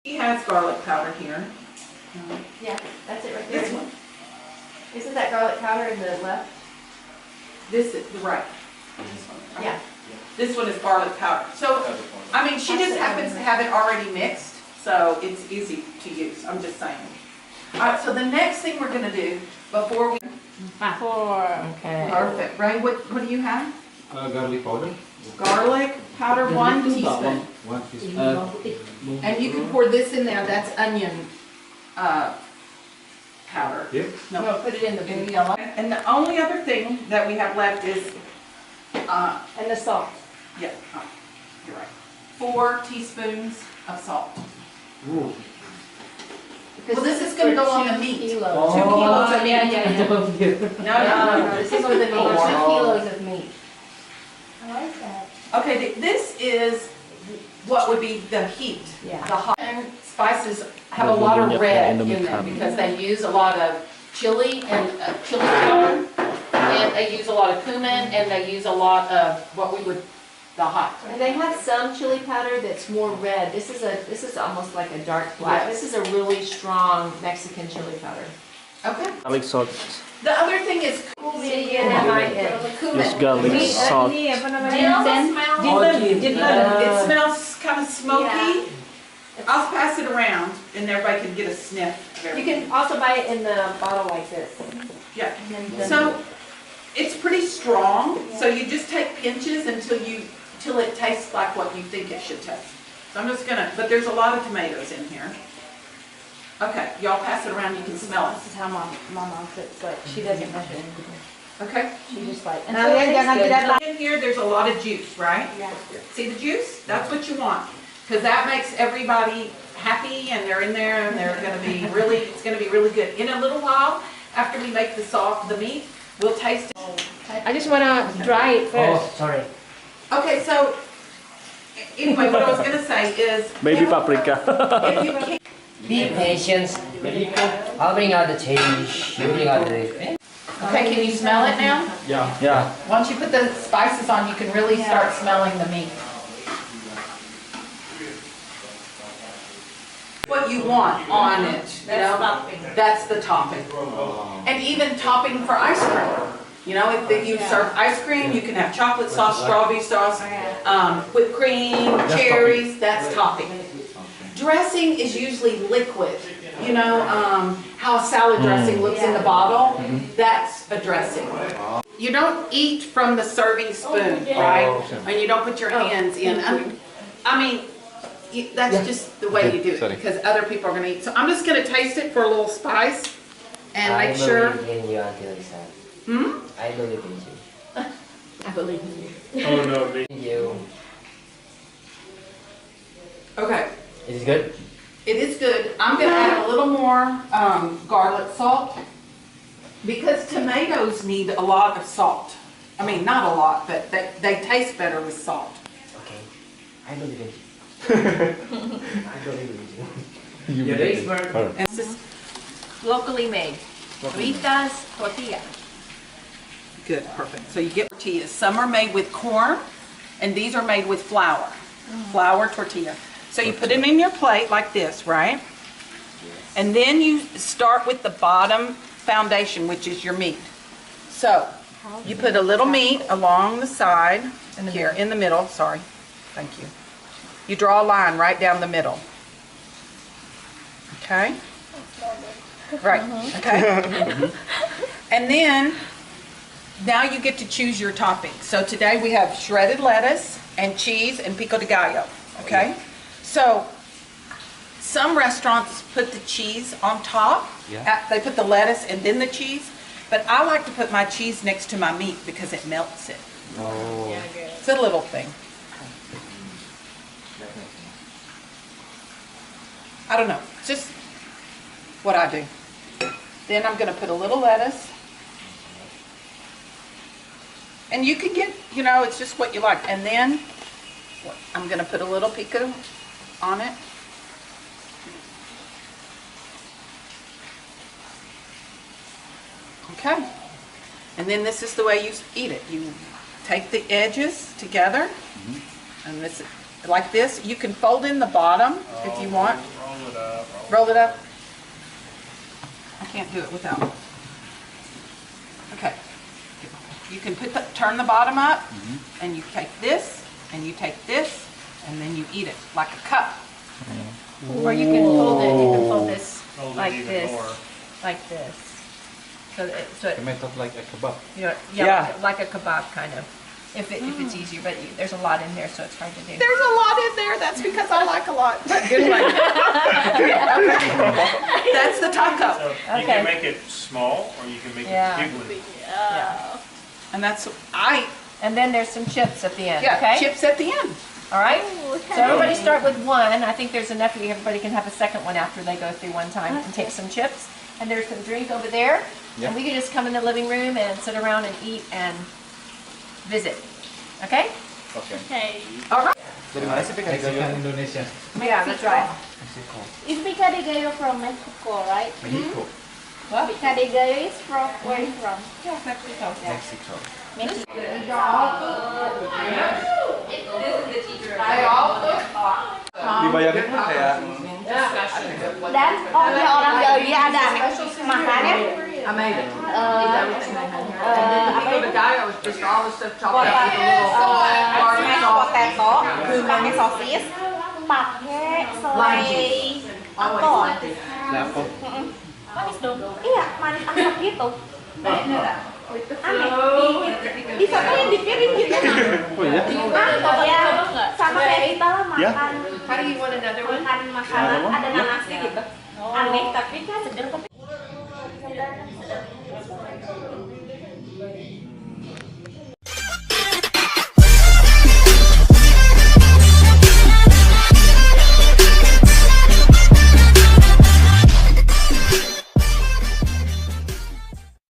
He has garlic powder here. Yeah, that's it right there. This one. Isn't that garlic powder in the left? This is the right. This one. Yeah. This one is garlic powder. So, I mean, she just happens to have it already mixed, so it's easy to use. I'm just saying. All right, so the next thing we're going to do before we... Okay. Perfect. Ray, what do you have? Garlic powder. Garlic powder, 1 teaspoon. 1 teaspoon. And you can pour this in there. That's onion powder. Yeah. No, put it in the Yellow. And the only other thing that we have left is... and the salt. Yeah, you're right. 4 teaspoons of salt. Ooh. Well, this is going to go on the meat. 2 kilos Oh, of meat. yeah. No. This is for the meat. 2 kilos of meat. I like that. Okay, this is what would be the heat. Yeah. The hot. And spices have a lot of red in them because they use a lot of chili and chili powder, and they use a lot of cumin, and they use a lot of what we would the hot. And they have some chili powder that's more red. This is almost like a dark black. Yes. This is a really strong Mexican chili powder. Okay. Garlic salt. The other thing is cumin. Just garlic salt. It smells kind of smoky. Yeah. I'll pass it around, and everybody can get a sniff of You everything. can also buy it in the bottle like this. Yeah. And then So it's pretty strong. So you just take pinches until it tastes like what you think it should taste. So I'm just gonna. But there's a lot of tomatoes in here. Okay, y'all pass it around. You can smell This is how my mom cooks, but she doesn't have it. it. Okay. She just like. In And here, there's a lot of juice, right? yeah. See the juice? That's what you want, because that makes everybody happy, and they're in there, and they're going to be really. It's going to be really good. In a little while, after we make the meat, we'll taste it. I just want to dry it first. Oh, sorry. Okay, so anyway, what I was going to say is, Maybe paprika. if you can, Be patient. I'll bring out the cheese. You bring out the. okay, can you smell it now? Yeah. Once you put the spices on, you can really start smelling the meat. What you want on it, you know, that's the topping. And even topping for ice cream. You know, if you serve ice cream, you can have chocolate sauce, strawberry sauce, whipped cream, cherries, that's topping. Dressing is usually liquid. You know, how a salad dressing looks in the bottle, that's a dressing. You don't eat from the serving spoon, right? And you don't put your hands in. I mean, that's just the way you do it, because other people are going to eat. So I'm just going to taste it for a little spice and make sure. I believe in you until it's done. I believe in you. I believe in you. Oh no, me. You. Okay. Is it good? It is good. I'm going to add a little more garlic salt, because tomatoes need a lot of salt. I mean, not a lot, but they taste better with salt. Okay. I believe in you. I believe in you. Your days work. And this is Locally made. Rita's tortilla. good, perfect. So you get tortillas. Some are made with corn, and these are made with flour. Flour tortilla. So you put them in your plate like this, right? And then you start with the bottom foundation, which is your meat. So you put a little meat along the side, here in the middle, sorry, thank you. You draw a line right down the middle. Okay? Right, okay? And then, now you get to choose your topping. So today we have shredded lettuce and cheese and pico de gallo, okay? So, some restaurants put the cheese on top. Yeah. They put the lettuce and then the cheese. But I like to put my cheese next to my meat because it melts it. Oh. Yeah, good. It's a little thing. I don't know. It's just what I do. Then I'm going to put a little lettuce. And you can get, you know, it's just what you like. And then I'm going to put a little pico on it. Okay. And then this is the way you eat it. You take the edges together, and this like this. You can fold in the bottom if you want. Roll it up. I can't do it without. Okay. You can turn the bottom up, and you take this, and you take this, and then you eat it like a cup. Or you can fold it, you can fold this like this, like this. So The method like a kebab. yeah, like a kebab kind of. If it's easier, but there's a lot in there, so it's hard to do. There's a lot in there. That's because I like a lot. That's the taco. So you can make it small or you can make Yeah. it big. And that's And then there's some chips at the end, yeah, okay? chips at the end. All right? So everybody start with one. I think there's enough. Everybody can have a second one after they go through one time and take some chips. And there's some drink over there. Yeah. And we can just come in the living room and sit around and eat and visit. Okay? Okay. All right. Dari mana sih Pika Digayo Indonesia? Yeah, that's right. Mexico. Is Picadillo from Mexico, right? Mexico. Picadillo is from where you from? Mexico. Mexico. Dibayarin mah kayak Dan orangnya orang Bali ada makannya. I made it. And then the big guy was just all the stuff chopped up with a little Mashed sauce. potato, pakai sosis, pakai selai apel. apa? Manis dong. Iya, manis asap gitu. Aneh. Bisa tuh yang di piring gitu. Oh iya? Ya, sama kayak kita lah Ya. makan How do you want another one? makan makanan ada nanasnya gitu. Aneh tapi kan seger kok